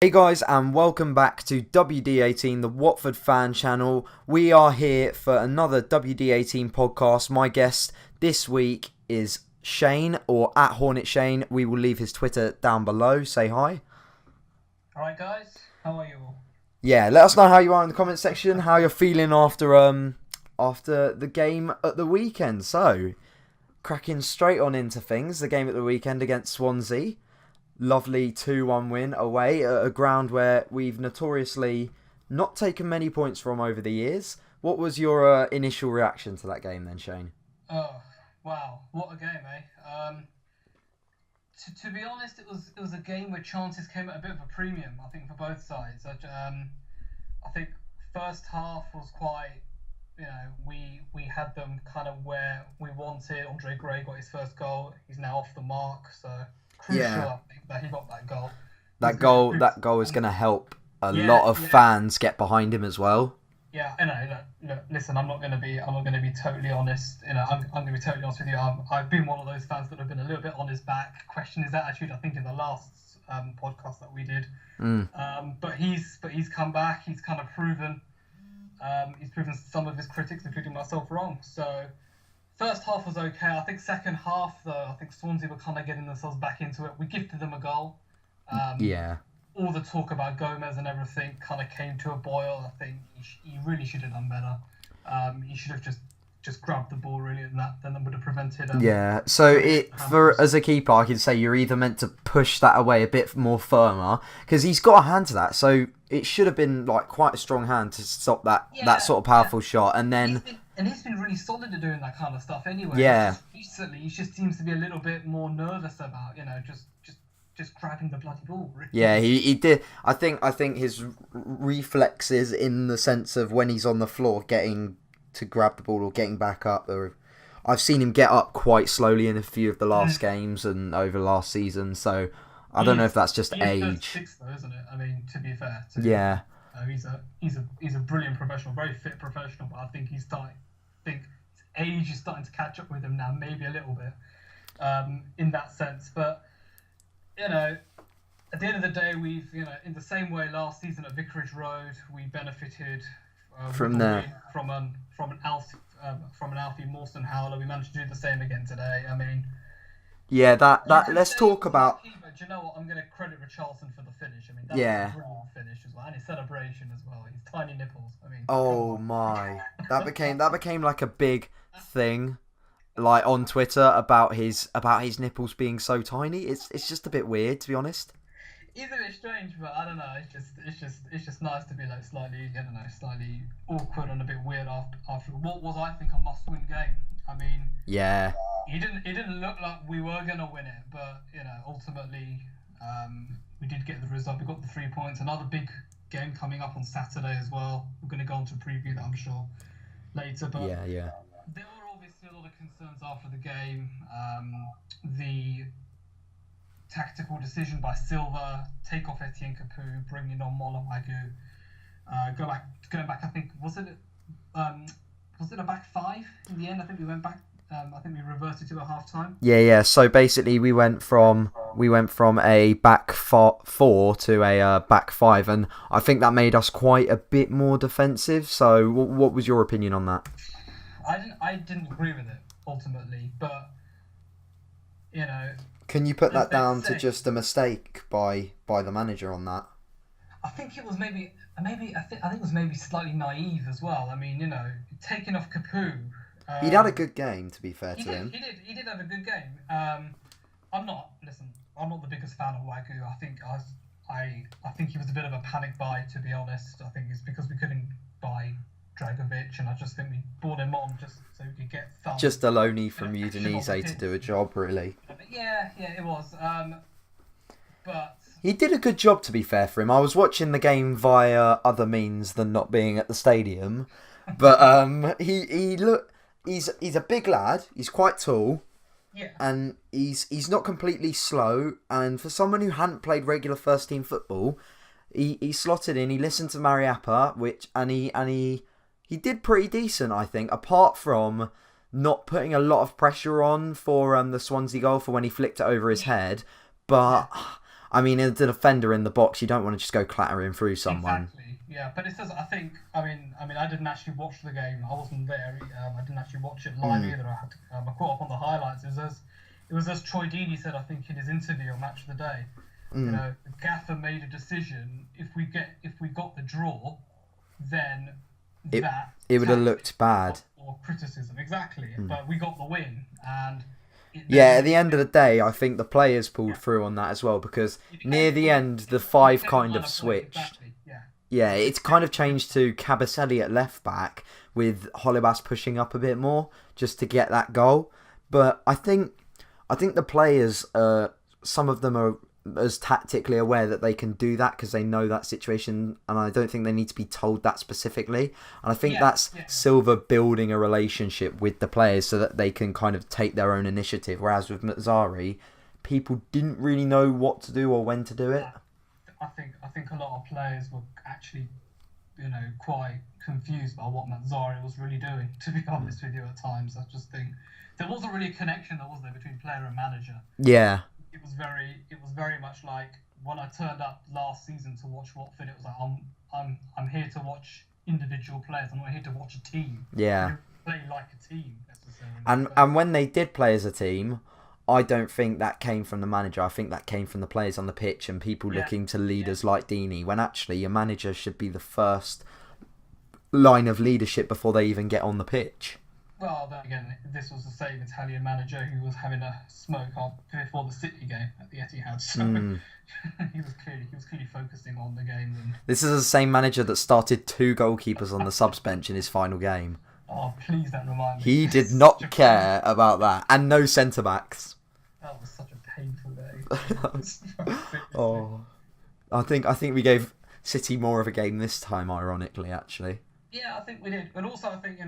Hey guys, and welcome back to WD18, the Watford fan channel. We are here for another WD18 podcast. My guest this week is Shane, or at Hornet Shane. We will leave his Twitter down below. Say hi. Alright guys, how are you all? Yeah, let us know how you are in the comment section, how you're feeling after the game at the weekend. So, cracking straight on into things, the game at the weekend against Swansea. Lovely 2-1 win away at a ground where we've notoriously not taken many points from over the years. What was your initial reaction to that game then, Shane? Oh, wow, what a game, eh? To be honest, it was a game where chances came at a bit of a premium, I think, for both sides. I think first half was quite, we had them kind of where we wanted. Andre Gray got his first goal. He's now off the mark, so crucial, I think, that he got that goal. That goal is going to help a lot of fans get behind him as well. Yeah, look, listen, I'm not going to be totally honest. I'm going to be totally honest with you. I've been one of those fans that have been a little bit on his back, questioned his attitude. I think in the last podcast that we did. But he's come back. He's kind of proven. He's proven some of his critics, including myself, wrong. So first half was okay. I think second half, though, I think Swansea were kind of getting themselves back into it. We gifted them a goal. All the talk about Gomez and everything kind of came to a boil. I think he really should have done better. He should have just grabbed the ball really, and then would have prevented. So as a keeper, I can say you're either meant to push that away a bit more firmer because he's got a hand to that. So it should have been like quite a strong hand to stop that sort of powerful shot, and then. He's been really solid at doing that kind of stuff anyway. Yeah. Recently, he just seems to be a little bit more nervous about, just grabbing the bloody ball. Really. Yeah, he did. I think his reflexes in the sense of when he's on the floor getting to grab the ball or getting back up. I've seen him get up quite slowly in a few of the last games and over last season. So I don't know if that's just age. 36 though, isn't it? I mean, to be fair. Yeah. He's a brilliant professional, very fit professional. But I think his age is starting to catch up with him now, maybe a little bit, in that sense. But at the end of the day, we've in the same way last season at Vicarage Road, we benefited from an Alfie Mawson howler. We managed to do the same again today. I mean. Yeah, let's talk about. But do you know what? I'm going to credit Richarlison for the finish. I mean, that was a brilliant finish as well, and his celebration as well. His tiny nipples. I mean. Oh my! That became like a big thing, like on Twitter about his nipples being so tiny. It's just a bit weird, to be honest. It's a bit strange, but I don't know. It's just nice to be like slightly awkward and a bit weird after what was, I think, a must-win game. I mean, yeah, it didn't look like we were gonna win it, but ultimately, we did get the result. We got the 3 points. Another big game coming up on Saturday as well. We're gonna go on to preview that, I'm sure, later. But yeah. There were obviously a lot of concerns after the game. The tactical decision by Silva, take off Etienne Capoue, bring in on Mola Wagu, going back. I think was it a back five in the end? I think we went back. I think we reverted to a half time. Yeah. So basically, we went from a back four to a back five, and I think that made us quite a bit more defensive. So, what was your opinion on that? I didn't agree with it ultimately, but Can you put that down to just a mistake by the manager on that? I think it was maybe I think it was maybe slightly naive as well. I mean, taking off Capoue. He'd had a good game, to be fair to him. He did have a good game. I'm not the biggest fan of Wagu. I think he was a bit of a panic buy, to be honest. I think it's because we couldn't buy Dragovic, and I just think we brought him on just so we could get thumbs. Just a loanee from Udinese to do a job, really. Yeah, it was. But he did a good job, to be fair for him. I was watching the game via other means than not being at the stadium, but he's a big lad. He's quite tall. Yeah. And he's not completely slow. And for someone who hadn't played regular first team football, he slotted in. He listened to Mariappa, he did pretty decent, I think, apart from not putting a lot of pressure on for the Swansea goal for when he flicked it over his head. But I mean, as a defender in the box, you don't want to just go clattering through someone. Exactly. Yeah, but it says. I think. I mean, I didn't actually watch the game. I wasn't there. I didn't actually watch it live either. I had to. I caught up on the highlights. It was as Troy Deeney said, I think, in his interview on Match of the Day. You know, the gaffer made a decision. If we got the draw, then it would have looked bad. Or criticism, exactly. But we got the win, and at the end of the day, I think the players pulled through on that as well, because near the end, the five kind of switched. Exactly. Yeah, it's kind of changed to Cabaselli at left back with Holebas pushing up a bit more just to get that goal. But I think the players, some of them are as tactically aware that they can do that because they know that situation, and I don't think they need to be told that specifically. And I think that's Silva building a relationship with the players so that they can kind of take their own initiative. Whereas with Mazzari, people didn't really know what to do or when to do it. I think a lot of players were actually, quite confused by what Mazzari was really doing. To be honest with you, at times I just think there wasn't really a connection, was there, between player and manager. Yeah. It was very much like when I turned up last season to watch Watford. It was like I'm here to watch individual players. I'm not here to watch a team. Yeah. Play like a team necessarily. And when they did play as a team, I don't think that came from the manager. I think that came from the players on the pitch and people looking to leaders like Deeney, when actually your manager should be the first line of leadership before they even get on the pitch. Well, then again, this was the same Italian manager who was having a smoke before the City game at the Etihad, so he was clearly focusing on the game. And this is the same manager that started 2 goalkeepers on the subs bench in his final game. Oh, please don't remind me. He did not care about that, and no centre backs. That was such a painful day. I think we gave City more of a game this time, ironically, actually. Yeah, I think we did, but also I think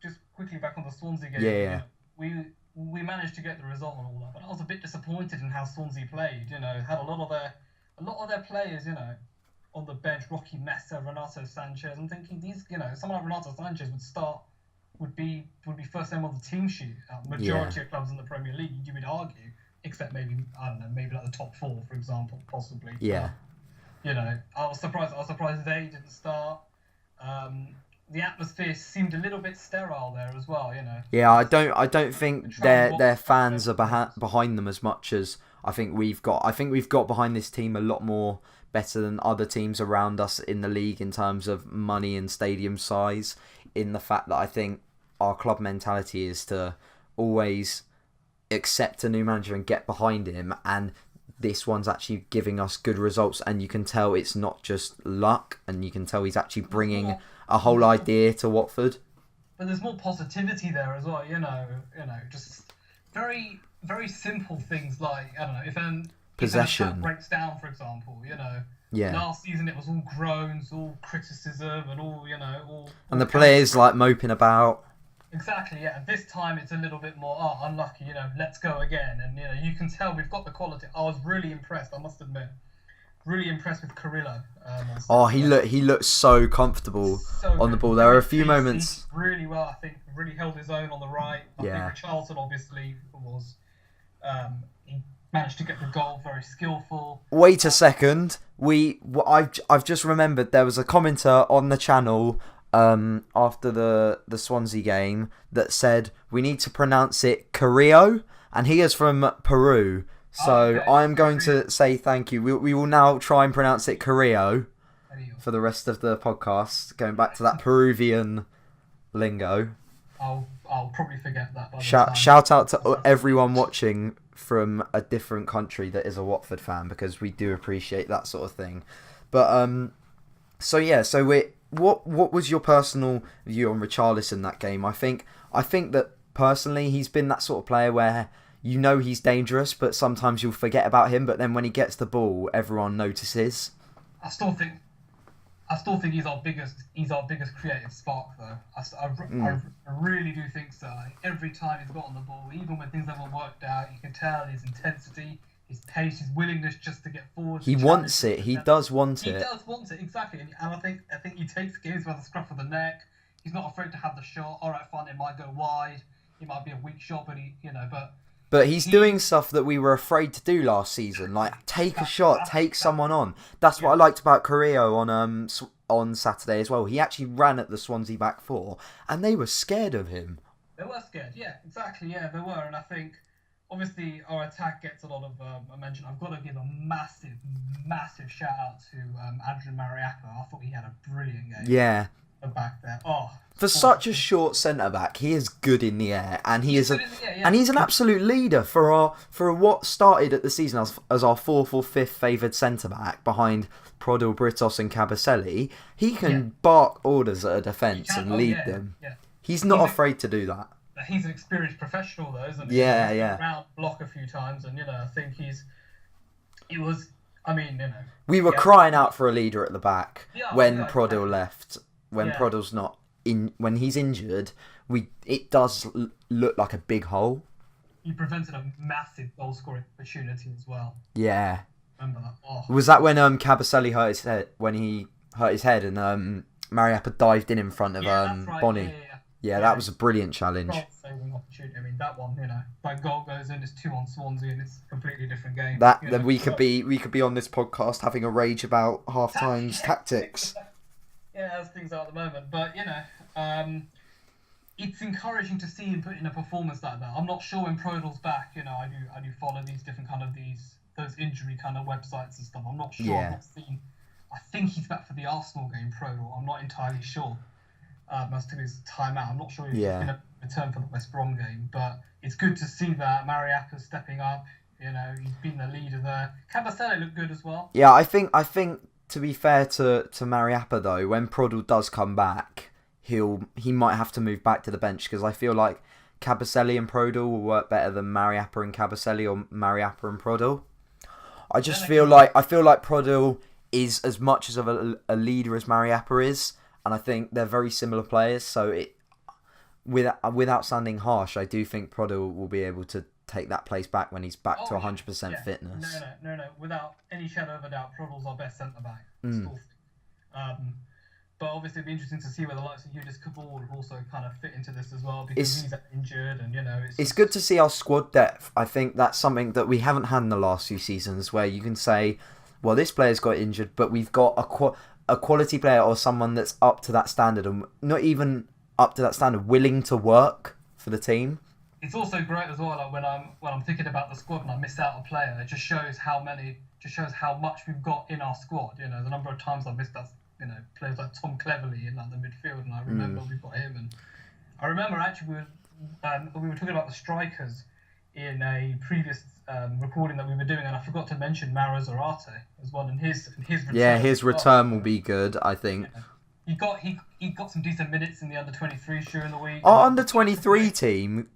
just quickly back on the Swansea game. Yeah. We managed to get the result and all that, but I was a bit disappointed in how Swansea played. Had a lot of their players, on the bench, Rocky Mesa, Renato Sanchez. I'm thinking someone like Renato Sanchez would be first name on the team sheet. Majority of clubs in the Premier League, you would argue, except maybe like the top 4, for example, possibly. Yeah. I was surprised they didn't start. The atmosphere seemed a little bit sterile there as well, Yeah, I don't think their fans are behind them as much as I think we've got. I think we've got behind this team a lot more better than other teams around us in the league in terms of money and stadium size, in the fact that I think our club mentality is to always accept a new manager and get behind him, and this one's actually giving us good results, and you can tell it's not just luck, and you can tell he's actually bringing a whole idea to Watford. But there's more positivity there as well, just very, very simple things like, I don't know, if possession attack breaks down, for example, Yeah. Last season it was all groans, all criticism, and all, and the players like moping about. Exactly, yeah. This time it's a little bit more, unlucky, let's go again. And, you can tell we've got the quality. I was really impressed, I must admit. Really impressed with Carrillo. He looked so comfortable on the ball. There were a few moments. Really well, I think. Really held his own on the right. I think Richarlison obviously was. He managed to get the goal. Very skillful. Wait a second. I've just remembered there was a commenter on the channel after the Swansea game that said we need to pronounce it Carrillo, and he is from Peru. So I'm going to say thank you. We will now try and pronounce it Carrillo for the rest of the podcast, going back to that Peruvian lingo. I'll probably forget that. Shout out to everyone watching from a different country that is a Watford fan, because we do appreciate that sort of thing. But what was your personal view on Richarlison that game? I think that personally he's been that sort of player where he's dangerous, but sometimes you'll forget about him. But then when he gets the ball, everyone notices. I still think he's our biggest creative spark, though. I really do think so. Like, every time he's got on the ball, even when things haven't worked out, you can tell his intensity, his pace, his willingness just to get forward. He wants it. He does want it. He does want it, exactly. And I think he takes games by the scruff of the neck. He's not afraid to have the shot. All right, fine, it might go wide. It might be a weak shot, but But he's doing stuff that we were afraid to do last season, like take a shot, take someone on. That's what I liked about Carrillo on Saturday as well. He actually ran at the Swansea back four, and they were scared of him. They were scared, yeah, exactly, yeah, they were. And I think, obviously, our attack gets a lot of mention. I've got to give a massive, massive shout out to Andrew Mariappa. I thought he had a brilliant game. Yeah. Back there. Oh, for such a short centre back, he is good in the air, and he's an absolute leader for what started at the season as our fourth or fifth favoured centre back behind Prodl, Britos, and Cabaselli. He can bark orders at a defence and lead them. Yeah. He's not afraid to do that. He's an experienced professional, though, isn't he? Yeah, he's been around block a few times, and I think we were crying out for a leader at the back when Prodl left. When Prodl's not when he's injured, it does look like a big hole. He prevented a massive goal scoring opportunity as well. Yeah. Remember that? Oh. Was that when Cabaselli hurt his head? When he hurt his head and Mariappa dived in front of right. Bonnie. Yeah, that was a brilliant challenge. Saving opportunity. I mean, that one, that goal goes in, it's 2 on Swansea, and it's a completely different game. We could be on this podcast having a rage about half times tactics. Yeah, as things are at the moment. But, it's encouraging to see him put in a performance like that. I'm not sure when Prodl's back, I do follow these different those injury kind of websites and stuff. I'm not sure. Yeah. I think he's back for the Arsenal game, Prodl. I'm not entirely sure as to his time out. I'm not sure if he's going to return for the West Brom game. But it's good to see that Mariappa's stepping up. He's been the leader there. Cabaselli looked good as well. Yeah, I think to be fair to Mariappa, though, when Prodl does come back, he might have to move back to the bench, because I feel like Cabaselli and Prodl will work better than Mariappa and Cabaselli or Mariappa and Prodl. I feel like Prodl is as much as of a leader as Mariappa is, and I think they're very similar players. So without sounding harsh, I do think Prodl will be able to take that place back when he's back to 100% fitness. No. Without any shadow of a doubt, Prodl's our best centre back. But obviously, it'd be interesting to see where the likes of Yudis Kabul will also kind of fit into this as well, because he's injured, and it's good to see our squad depth. I think that's something that we haven't had in the last few seasons, where you can say, well, this player's got injured, but we've got a quality player or someone that's up to that standard, and not even up to that standard, willing to work for the team. It's also great as well, like when I'm thinking about the squad and I miss out a player, it just shows how much we've got in our squad. The number of times I've missed out, players like Tom Cleverley in the midfield, and I remember we've got him. And I remember actually we were talking about the strikers in a previous recording that we were doing, and I forgot to mention Mara Zarate as well, and his return. Yeah, his return will be good, I think. Yeah. He got some decent minutes in the under-23s during the week. Our under-23 team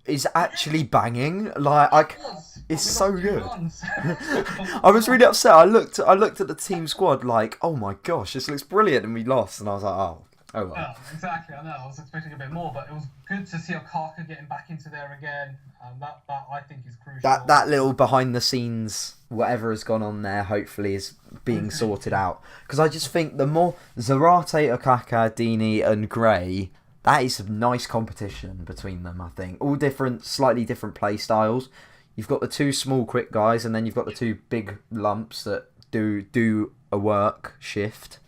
is actually banging. It's so good. I was really upset. I looked at the team squad like, oh my gosh, this looks brilliant, and we lost, and I was like, oh well. Yeah, exactly. I know. I was expecting a bit more, but it was good to see Okaka getting back into there again. That I think is crucial. That little behind the scenes, whatever has gone on there, hopefully is being sorted out. Because I just think the more Zarate, Okaka, Dini, and Gray, that is some nice competition between them, I think. All slightly different play styles. You've got the two small, quick guys, and then you've got the two big lumps that do a work shift.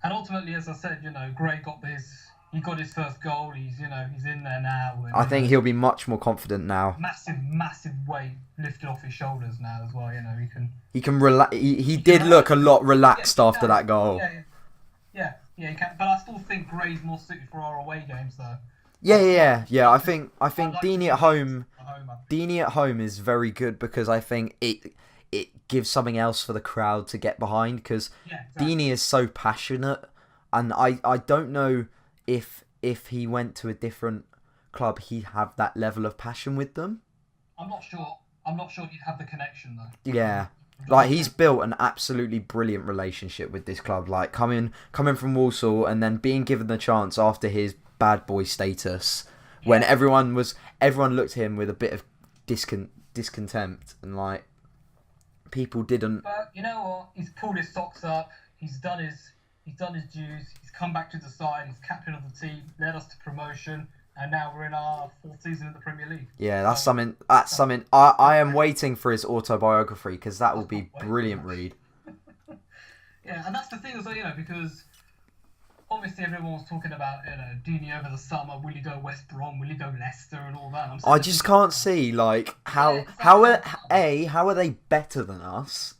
And ultimately, as I said, Gray got his first goal. He's in there now. And, I think he'll be much more confident now. Massive weight lifted off his shoulders now as well. He can relax. He did look a lot relaxed after that goal. Yeah, he can. But I still think Gray's more suited for our away games, though. Yeah. I think Dini at home is very good, because I think it gives something else for the crowd to get behind, because Dini is so passionate, and I don't know if he went to a different club he'd have that level of passion with them. I'm not sure he'd have the connection, though. Yeah. Like, he's built an absolutely brilliant relationship with this club. Like, coming from Walsall and then being given the chance after his bad boy status, when everyone looked at him with a bit of discontent, and like, people didn't. But you know what? He's pulled his socks up. He's done his dues. He's come back to the side. He's captain of the team. Led us to promotion. and now we're in our 4th season in the Premier League. Yeah, that's something. That's something. I am waiting for his autobiography because that will be brilliant read. Yeah, and that's the thing as well, because obviously everyone was talking about, Deeney over the summer. Will he go West Brom? Will he go Leicester and all that? I just can't see how are they better than us?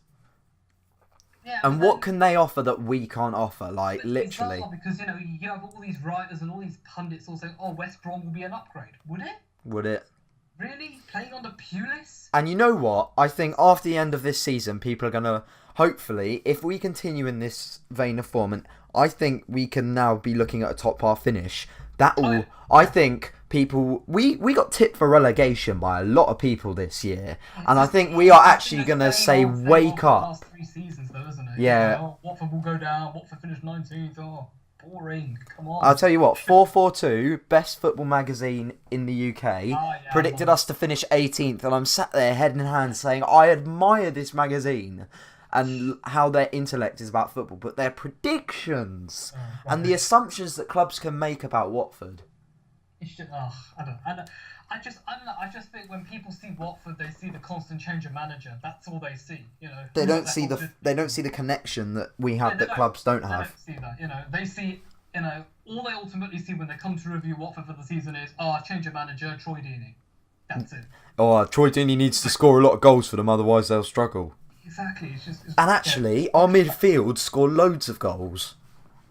Yeah, and what can they offer that we can't offer? Literally. Bizarre, because you have all these writers and all these pundits all saying, "Oh, West Brom will be an upgrade." Would it? Would it? Really? Playing on the Pulis? And you know what? I think after the end of this season, people are gonna hopefully, if we continue in this vein of form, and I think we can now be looking at a top half finish. I think people we got tipped for relegation by a lot of people this year, and I think we are actually gonna say wake up. Last 3 seasons, though, isn't it? Yeah. Watford will go down. Watford finished 19th. Oh, boring. Come on. I'll tell you what. 442, best football magazine in the UK, predicted us to finish 18th, and I'm sat there head in hand saying I admire this magazine and how their intellect is about football, but their predictions and the assumptions that clubs can make about Watford. It's just, I don't know. I just think when people see Watford, they see the constant change of manager. That's all they see, They don't see the connection that we have that clubs don't have. They don't see that, They see, all they ultimately see when they come to review Watford for the season is, change of manager, Troy Deeney. That's it. Troy Deeney needs to score a lot of goals for them, otherwise they'll struggle. Exactly. And actually, our midfield score loads of goals.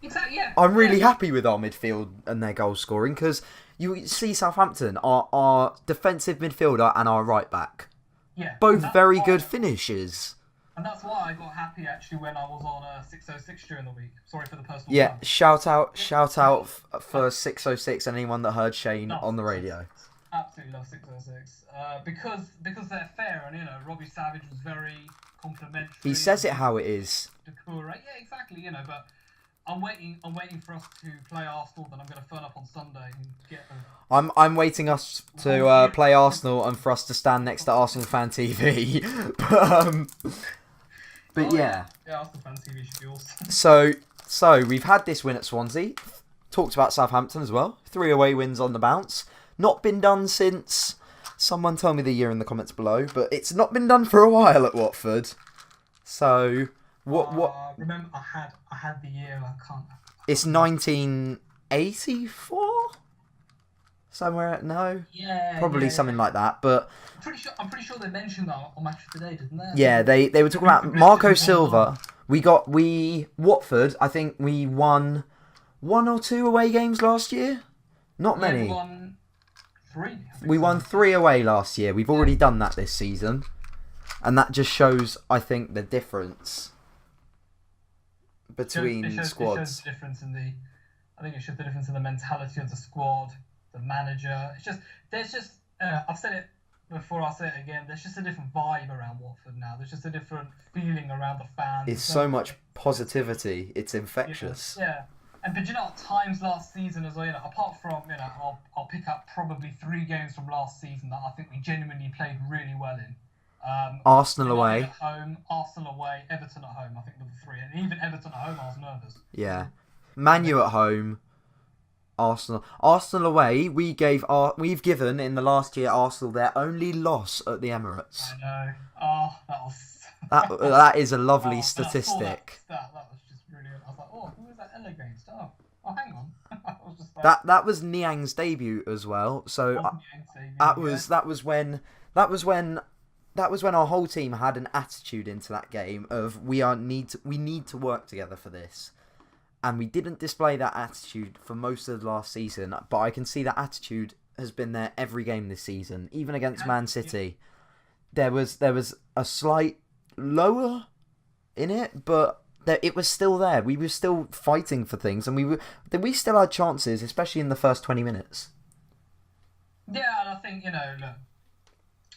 Exactly, yeah. I'm really happy with our midfield and their goal scoring because you see Southampton, our defensive midfielder and our right back. Yeah. Both very good finishes. And that's why I got happy actually when I was on 606 during the week. Sorry for the personal. Yeah, shout out for 606 and anyone that heard Shane on the radio. Absolutely love 606 because they're fair and Robbie Savage was very complimentary. He says it how it is. Yeah, exactly. But I'm waiting for us to play Arsenal. Then I'm going to phone up on Sunday and get. I'm waiting us to play Arsenal and for us to stand next to Arsenal Fan TV. But yeah, Arsenal Fan TV should be awesome. So we've had this win at Swansea. Talked about Southampton as well. 3 away wins on the bounce. Not been done since. Someone tell me the year in the comments below, but it's not been done for a while at Watford. So what? Remember, I had the year. I can't. It's 1984. Somewhere probably something like that. But I'm pretty sure they mentioned that on Match of the Day, didn't they? Yeah, they were talking about Marco Silva. Watford. I think we won 1 or 2 away games last year. Not many. We won 3. We won 3 away last year. We've already done that this season, and that just shows, I think, the difference between squads. It shows the difference I think it shows the difference in the mentality of the squad, the manager. I've said it before, I'll say it again. There's just a different vibe around Watford now. There's just a different feeling around the fans. It's so much positivity. It's infectious. Yeah. But at times last season as well, apart from, I'll pick up probably 3 games from last season that I think we genuinely played really well in. Arsenal away. At home, Arsenal away, Everton at home, I think were the 3. And even Everton at home, I was nervous. Yeah. Man U at home, Arsenal away. We've given in the last year Arsenal their only loss at the Emirates. I know. Oh, that was... that is a lovely statistic. That was just brilliant. I was like, who was that L against? Oh, hang on. I was just like, that was Niang's debut as well. So that was when our whole team had an attitude into that game of we need to work together for this. And we didn't display that attitude for most of the last season, but I can see that attitude has been there every game this season, even against Man City. There was a slight lower in it, but it was still there. We were still fighting for things, and we still had chances, especially in the first 20 minutes. Yeah, and I think look,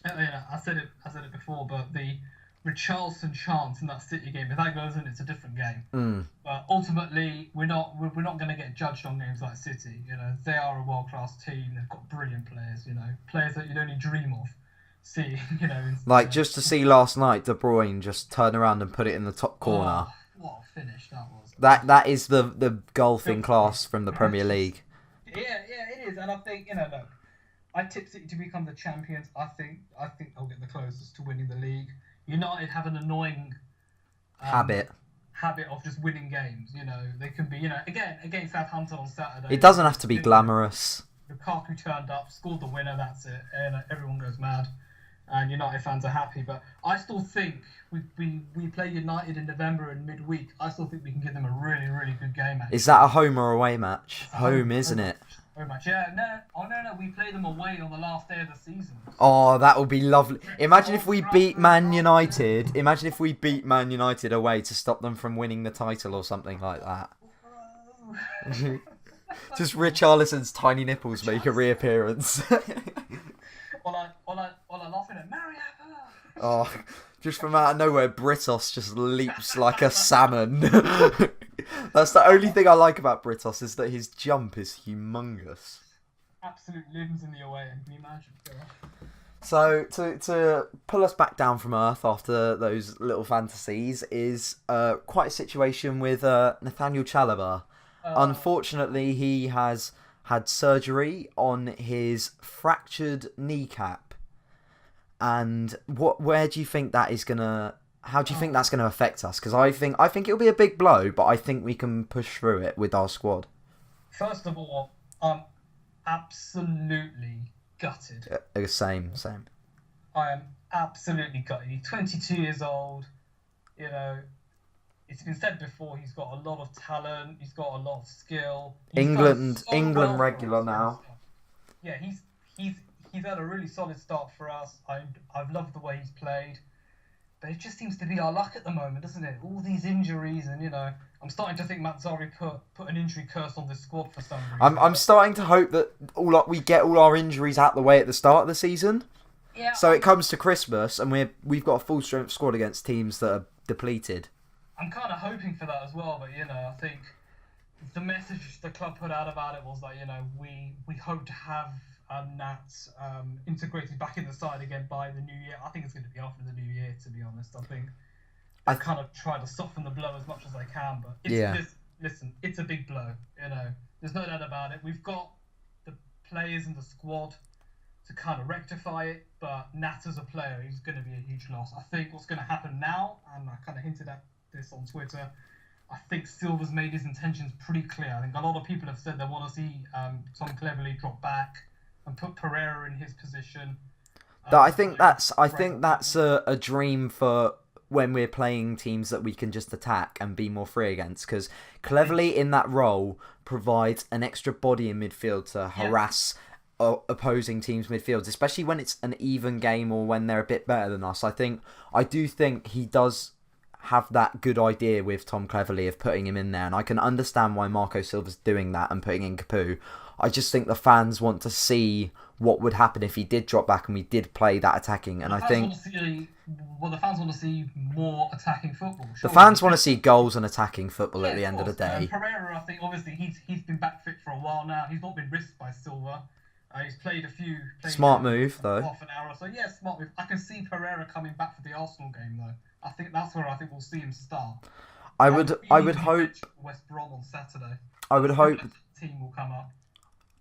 I said it before, but the Richarlison chance in that City game, if that goes in, it's a different game. But ultimately, we're not going to get judged on games like City. They are a world-class team. They've got brilliant players. Players that you'd only dream of seeing. Just to see last night, De Bruyne just turn around and put it in the top corner. What a finish that was! That is the golfing class from the Premier League. it is, and I think look, I tip City to become the champions. I think they'll get the closest to winning the league. United have an annoying habit of just winning games. They can be again against Southampton on Saturday. It doesn't have to be glamorous. Lukaku turned up, scored the winner. That's it, and everyone goes mad. And United fans are happy, but I still think we play United in November in midweek. I still think we can give them a really, really good game. Actually. Is that a home or away match? Home, isn't it? Home match, yeah. No. We play them away on the last day of the season. Oh, that would be lovely. Imagine if we beat Man United. Imagine if we beat Man United away to stop them from winning the title or something like that. Just Richarlison's tiny nipples make a reappearance. Or laughing at Mariappa. Oh, just from out of nowhere, Britos just leaps like a salmon. That's the only thing I like about Britos, is that his jump is humongous. Absolute limbs in the away end, can you imagine? So, to pull us back down from earth after those little fantasies is quite a situation with Nathaniel Chalobah. Unfortunately, he has had surgery on his fractured kneecap. And where do you think that is gonna? How do you think that's gonna affect us? Because I think it'll be a big blow, but I think we can push through it with our squad. First of all, I'm absolutely gutted. Same. I am absolutely gutted. He's 22 years old. It's been said before. He's got a lot of talent. He's got a lot of skill. England regular now. Yeah, he's had a really solid start for us. I've loved the way he's played, but it just seems to be our luck at the moment, doesn't it? All these injuries, and I'm starting to think Mazzari put an injury curse on this squad for some reason. I'm starting to hope that we get all our injuries out the way at the start of the season. Yeah. So it comes to Christmas and we've got a full strength squad against teams that are depleted. I'm kind of hoping for that as well, but I think the message the club put out about it was that we hope to have Nat integrated back in the side again by the new year. I think it's going to be after the new year, to be honest. I think I kind of try to soften the blow as much as I can, but listen, it's a big blow. There's no doubt about it. We've got the players in the squad to kind of rectify it, but Nat as a player, he's going to be a huge loss. I think what's going to happen now, and I kind of hinted at this on Twitter, I think Silva's made his intentions pretty clear. I think a lot of people have said they want to see Tom Cleverley drop back and put Pereira in his position. I think that's a dream for when we're playing teams that we can just attack and be more free against, because Cleverley in that role provides an extra body in midfield to harass opposing teams' midfields, especially when it's an even game or when they're a bit better than us. I do think he does have that good idea with Tom Cleverley of putting him in there, and I can understand why Marco Silva's doing that and putting in Capu. I just think the fans want to see what would happen if he did drop back and we did play that attacking. And I think the fans want to see more attacking football. The fans want to see goals and attacking football at the end of the day. Pereira, I think, obviously he's been back fit for a while now. He's not been risked by Silva. He's played a few. Smart move, though. Half an hour or so. Yeah, smart move. I can see Pereira coming back for the Arsenal game, though. I think that's where we'll see him start. I would hope West Brom on Saturday. I would hope the team will come up.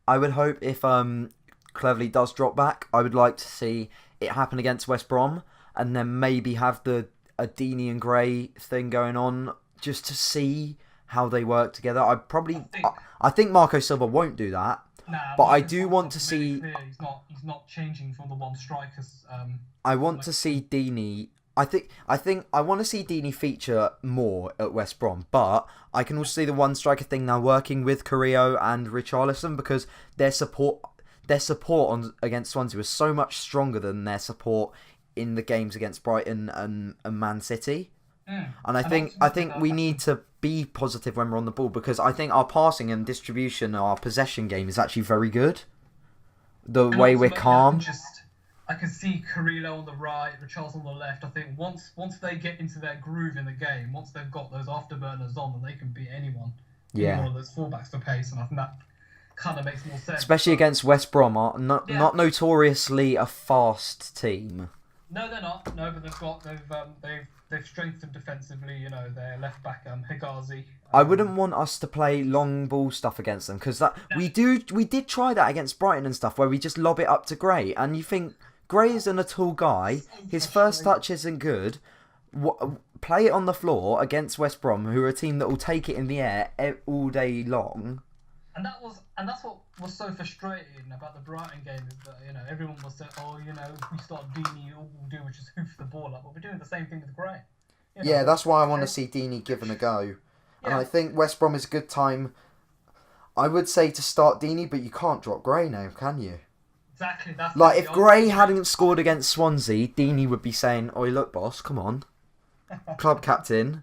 I would hope if Cleverley does drop back, I would like to see it happen against West Brom, and then maybe have a Deeney and Gray thing going on just to see how they work together. I think Marco Silva won't do that. But I do want to see. He's not changing from the one strikers. I want to see Deeney. I think I want to see Deeney feature more at West Brom, but I can also see the one striker thing now working with Carrillo and Richarlison, because their support against Swansea was so much stronger than their support in the games against Brighton and Man City. And I think we need to be positive when we're on the ball, because I think our passing and distribution, our possession game is actually very good. The way we're calm. I can see Carrillo on the right, Richarlison on the left. I think once they get into their groove in the game, once they've got those afterburners on, then they can beat anyone. Yeah. One of those fullbacks for pace, and I think that kind of makes more sense. Especially against West Brom, not notoriously a fast team. No, they're not. No, but they've strengthened defensively. Their left back Higazi I wouldn't want us to play long ball stuff against them because we did try that against Brighton and stuff where we just lob it up to Gray, and you think Gray isn't a tall guy, his first touch isn't good. Play it on the floor against West Brom, who are a team that will take it in the air all day long. And that's what was so frustrating about the Brighton game is that everyone was saying, if we start Deeney, all we'll do is just hoof the ball up. But we're doing the same thing with Gray. Yeah, that's why I want to see Deeney given a go. And I think West Brom is a good time. I would say to start Deeney, but you can't drop Gray now, can you? Exactly. That's like if Gray hadn't scored against Swansea, Deeney would be saying, "Oi, look, boss, come on, club captain.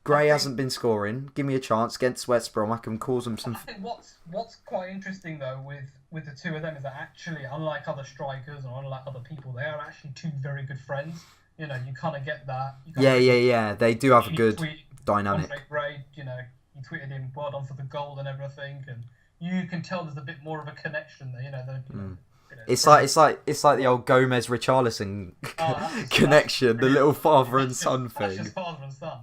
Gray hasn't been scoring. Give me a chance against West Brom. I can cause them some." I think what's quite interesting though with the two of them is that actually, unlike other strikers or unlike other people, they are actually two very good friends. You kind of get that. Yeah. They do have a good dynamic. Gray, he tweeted him, "Well done for the goal" and everything, and you can tell there's a bit more of a connection there. It's like the old Gomez Richarlison connection, the little father and son thing. That's just father and son,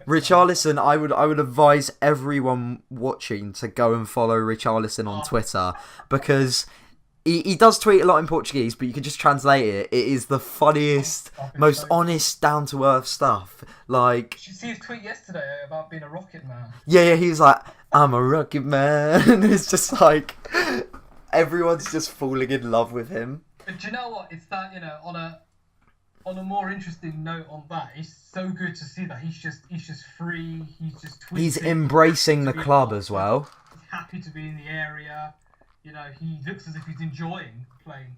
Richarlison, I would advise everyone watching to go and follow Richarlison on Twitter because he does tweet a lot in Portuguese, but you can just translate it. It is the funniest, most honest, down to earth stuff. Like, did you see his tweet yesterday about being a rocket man? Yeah, he was like, "I'm a rocket man," and it's just like everyone's just falling in love with him. But do you know what? It's that on a more interesting note on that, it's so good to see that he's just free. He's just tweeting. He's embracing the club as well. He's happy to be in the area. He looks as if he's enjoying playing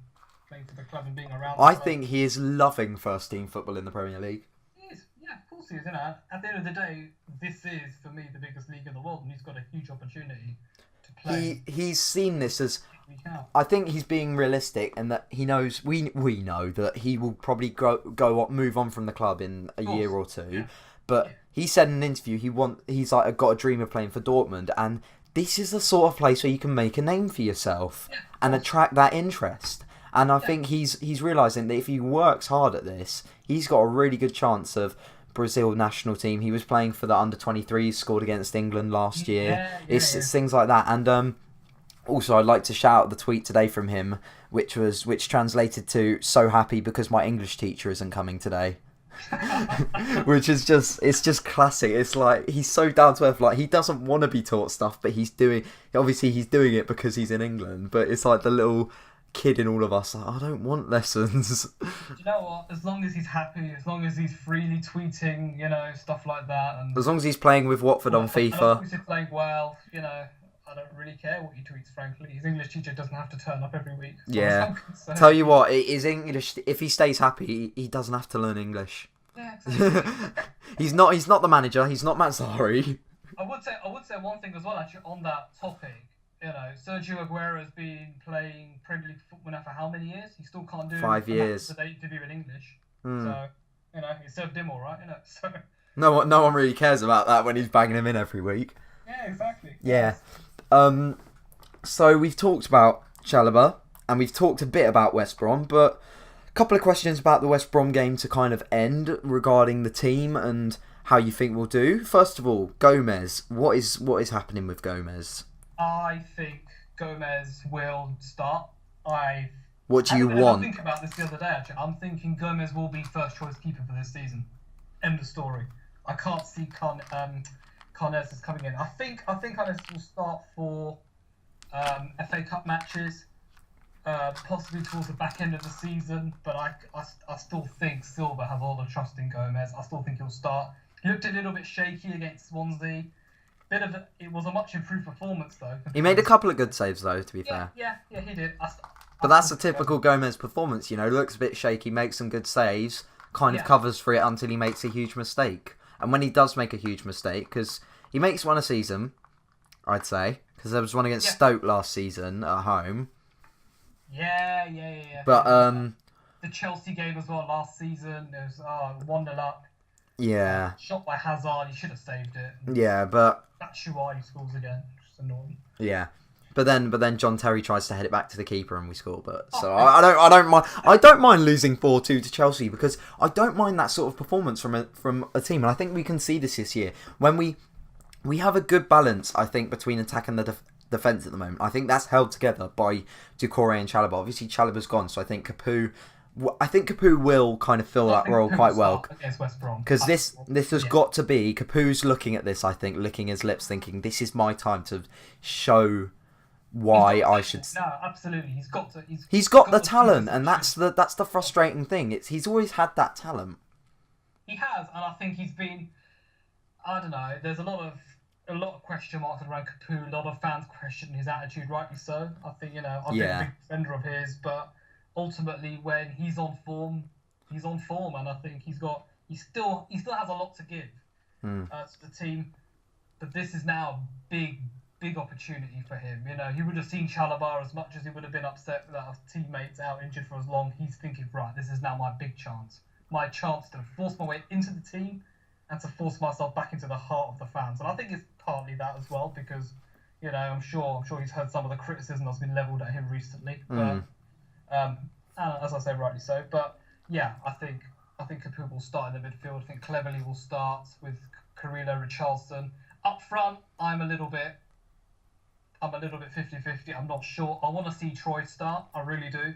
for the club and being around. I think he is loving first team football in the Premier League. He is, yeah, of course he is. At the end of the day, this is for me the biggest league in the world, and he's got a huge opportunity to play. He's seen this as. I think he's being realistic, and that he knows we know that he will probably move on from the club in a year or two. Yeah. But he said in an interview he's like, "I've got a dream of playing for Dortmund," and this is the sort of place where you can make a name for yourself and attract that interest. And I think he's realising that if he works hard at this, he's got a really good chance of Brazil national team. He was playing for the under-23s, scored against England last year. It's things like that. And also, I'd like to shout out the tweet today from him, which translated to "so happy because my English teacher isn't coming today." Which is just classic. It's like he's so down to earth. Like he doesn't want to be taught stuff, but he's doing it because he's in England. But it's like the little kid in all of us. Like, I don't want lessons. Do you know what? As long as he's happy, as long as he's freely tweeting, stuff like that, and as long as he's playing with Watford on FIFA. As long as he's playing well, I don't really care what he tweets, frankly. His English teacher doesn't have to turn up every week. Yeah. Tell you what, his English, if he stays happy, he doesn't have to learn English. Yeah, exactly. He's not the manager, he's not Mazzari. I would say one thing as well, actually, on that topic. Sergio Aguero has been playing Premier League football now for how many years? He still can't do 5 years. The debut in English. So, it served him all right, so... No one really cares about that when he's banging him in every week. Yeah, exactly. Yeah. So we've talked about Chalobah and we've talked a bit about West Brom, but a couple of questions about the West Brom game to kind of end regarding the team and how you think we'll do. First of all, Gomez. What is happening with Gomez? I think Gomez will start. What do you want? I was thinking about this the other day, actually. I'm thinking Gomez will be first choice keeper for this season. End of story. I can't see Carnes is coming in. I think Carnes will start for FA Cup matches, possibly towards the back end of the season. But I still think Silva have all the trust in Gomez. I still think he'll start. He looked a little bit shaky against Swansea. It was a much improved performance though. He made a couple of good saves though, to be fair. Yeah, he did. But that's a typical Gomez performance. Looks a bit shaky, makes some good saves, kind of covers for it until he makes a huge mistake. And when he does make a huge mistake, because he makes one a season, I'd say, because there was one against Stoke last season at home. Yeah. But the Chelsea game as well last season, it was 1-0 up. Yeah. Shot by Hazard, he should have saved it. Yeah, but that's why he scores again. Just annoying. Yeah. But then John Terry tries to head it back to the keeper and we score. I don't mind losing 4-2 to Chelsea because I don't mind that sort of performance from a team, and I think we can see this year when we we have a good balance, I think, between attack and the defence at the moment. I think that's held together by Doucouré and Chalobah. Obviously, Chalobah's gone, so I think Capoue will kind of fill that role quite well. Because this has got to be, Capoue's looking at this, I think, licking his lips, thinking, this is my time to show why I should... No, absolutely. He's got the talent, and that's the frustrating thing. He's always had that talent. He has, and I think he's been... I don't know, there's a lot of question marks around Capoue. A lot of fans question his attitude, rightly so. I think, I've been a big defender of his, but ultimately when he's on form, and I think he still has a lot to give to the team. But this is now a big opportunity for him. He would have seen Chalobah as much as he would have been upset that his teammates out injured for as long. He's thinking, right, this is now my big chance. My chance to force my way into the team and to force myself back into the heart of the fans. And I think it's partly that as well, because, I'm sure he's heard some of the criticism that's been levelled at him recently. But as I say, rightly so. But yeah, I think Capoue will start in the midfield. I think Cleverley will start with Carrillo, Richarlison. Up front, I'm a little bit 50-50. I'm not sure. I want to see Troy start. I really do.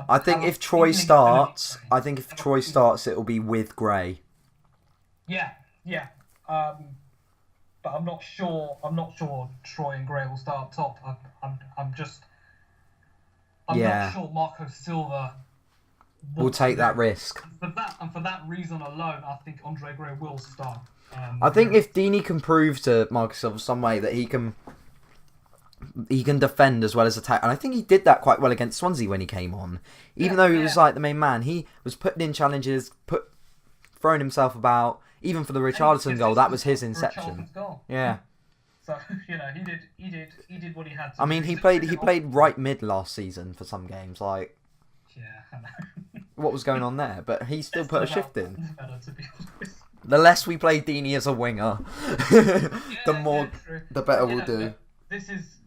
I think if Troy starts, it'll be with Gray. Yeah. But I'm not sure Troy and Gray will start up top. I'm not sure Marco Silva will take that risk. For that reason alone, I think Andre Gray will start. I think if Deeney can prove to Marco Silva some way that he can defend as well as attack, and I think he did that quite well against Swansea when he came on. Even though he was like the main man, he was putting in challenges, throwing himself about. Even for the Richarlison goal, that was his inception. Yeah. So he did what he had to. I mean, he played right mid last season for some games. Like, yeah, I know. What was going on there? But he still put a shift in. The less we play Deeney as a winger, the better we'll do. This is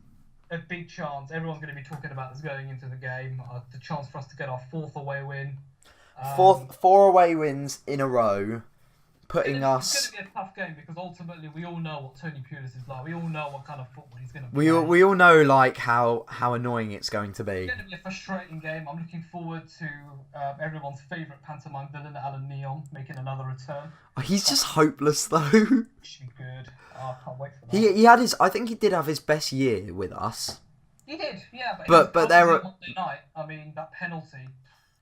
a big chance. Everyone's going to be talking about this going into the game. The chance for us to get our 4th away win. 4 away wins in a row. Putting us... It's going to be a tough game because ultimately we all know what Tony Pulis is like. We all know what kind of football he's going to play. We all know like how annoying it's going to be. It's going to be a frustrating game. I'm looking forward to everyone's favourite pantomime villain, Alan Neon, making another return. He's just hopeless though. Should be good. I can't wait for that. He had his... I think he did have his best year with us. He did, yeah. But there were... Monday night, I mean, that penalty...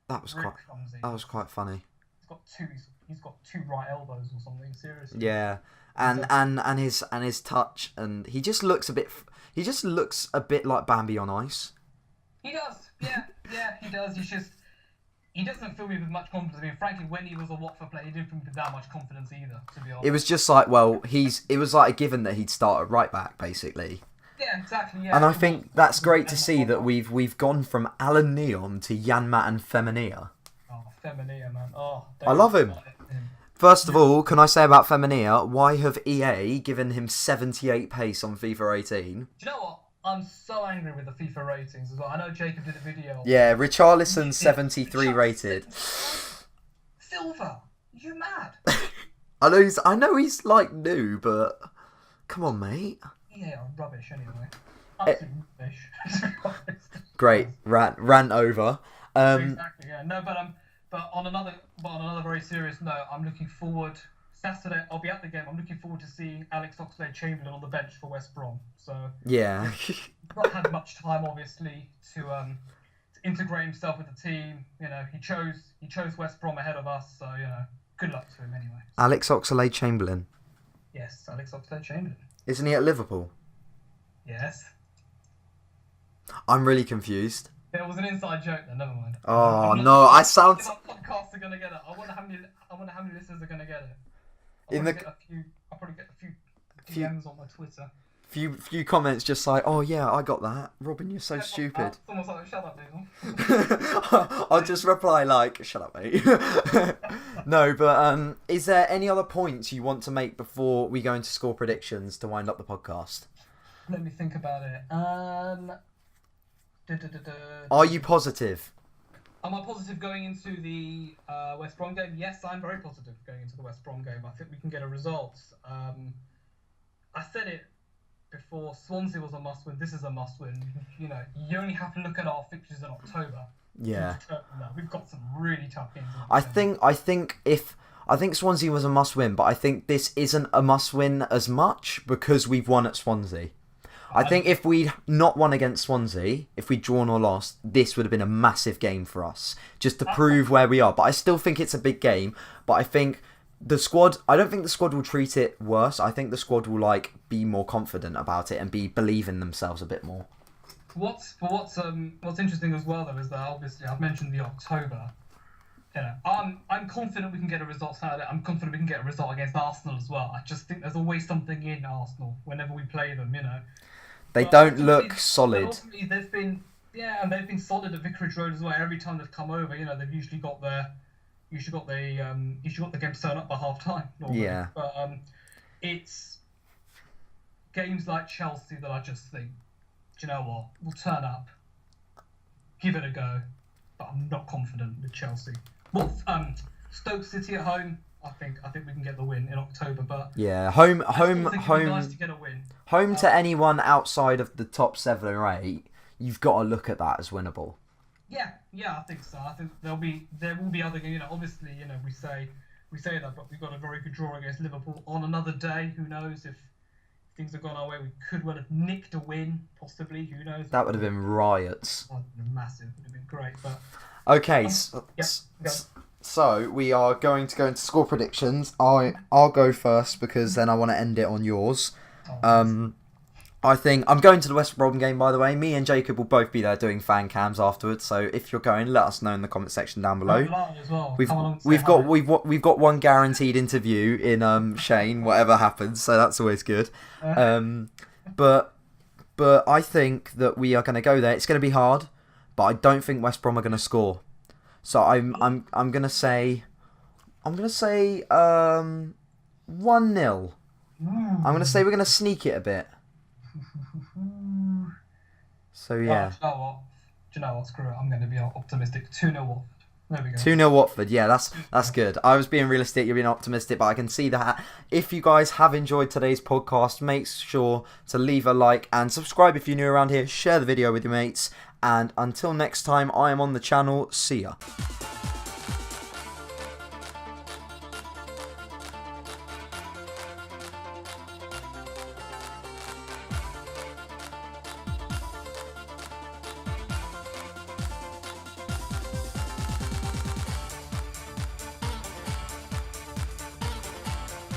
That was quite funny. He's got 2 right elbows or something. Seriously. Yeah, and his touch, and he just looks a bit like Bambi on ice. He does. Yeah, he does. He doesn't fill me with much confidence. I mean, frankly, when he was a Watford player, he didn't fill me with that much confidence either. To be honest, it was just like, it was like a given that he'd start at right back, basically. Yeah, exactly. Yeah, and I think that's great to see that we've gone from Alan Neon to Janmat and Femenia. Oh, Femenia, man. Oh, I love him. First of all, can I say about Femenia, why have EA given him 78 pace on FIFA 18? Do you know what? I'm so angry with the FIFA ratings as well. I know Jacob did a video. Yeah, Richarlison 73 rated. Silva, you mad? I know he's like new, but come on, mate. Yeah, rubbish anyway. Absolute rubbish. Great, rant over. Exactly. Yeah. No, but on another very serious note, I'm looking forward. Saturday, I'll be at the game. I'm looking forward to seeing Alex Oxlade-Chamberlain on the bench for West Brom. So yeah, he's not had much time, obviously, to integrate himself with the team. He chose West Brom ahead of us. So good luck to him anyway. Alex Oxlade-Chamberlain. Yes, Alex Oxlade-Chamberlain. Isn't he at Liverpool? Yes. I'm really confused. There was an inside joke there. Never mind. Oh no! I sound. Podcasts are gonna get it. I wonder how many listeners are gonna get it. I'll probably get a few DMs on my Twitter. Few comments just like, oh yeah, I got that. Robin, you're so stupid. Someone's like, shut up, Diesel. I'll just reply like, shut up, mate. No, but is there any other points you want to make before we go into score predictions to wind up the podcast? Let me think about it. Are you positive? Am I positive going into the West Brom game? Yes, I'm very positive going into the West Brom game. I think we can get a result. I I said it before. Swansea was a must-win. This is a must-win. You know, you only have to look at our fixtures in October. Yeah. We've got some really tough games. I think Swansea was a must-win, but I think this isn't a must-win as much because we've won at Swansea. I think if we'd not won against Swansea, if we'd drawn or lost, this would have been a massive game for us, just to prove where we are. But I still think it's a big game. But I think the squad, I don't think the squad will treat it worse. I think the squad will be more confident about it and believe in themselves a bit more. What's interesting as well though is that obviously I've mentioned the October. You know, I'm confident we can get a result out of it. I'm confident we can get a result against Arsenal as well. I just think there's always something in Arsenal whenever we play them. You know. They don't look solid. They've been solid at Vicarage Road as well. Every time they've come over, you know, they've usually got the game sewn up by half time. Normally. Yeah. But it's games like Chelsea that I just think, do you know what? We'll turn up, give it a go, but I'm not confident with Chelsea. Well, Stoke City at home. I think we can get the win in October, but yeah, home, nice to get a win. Home to anyone outside of the top 7 or 8, you've got to look at that as winnable. Yeah, I think so. I think there will be other games. You know, obviously, you know, we say that, but we got a very good draw against Liverpool on another day. Who knows if things have gone our way? We could well have nicked a win, possibly. Who knows? That would have been riots. Oh, massive. It would have been great, but okay. So we are going to go into score predictions. I'll go first because then I want to end it on yours. I think I'm going to the West Brom game, by the way. Me and Jacob will both be there doing fan cams afterwards. So if you're going, let us know in the comment section down below. As well. We've got one guaranteed interview in Shane, whatever happens. So that's always good. But I think that we are going to go there. It's going to be hard, but I don't think West Brom are going to score. So I'm gonna say 1-0. I'm gonna say we're gonna sneak it a bit. So yeah. Do you know what? Screw it. I'm gonna be optimistic. 2-0 Watford. There we go. 2-0 Watford. Yeah, that's good. I was being realistic. You're being optimistic, but I can see that. If you guys have enjoyed today's podcast, make sure to leave a like and subscribe if you're new around here. Share the video with your mates. And until next time, I am on the channel. See ya.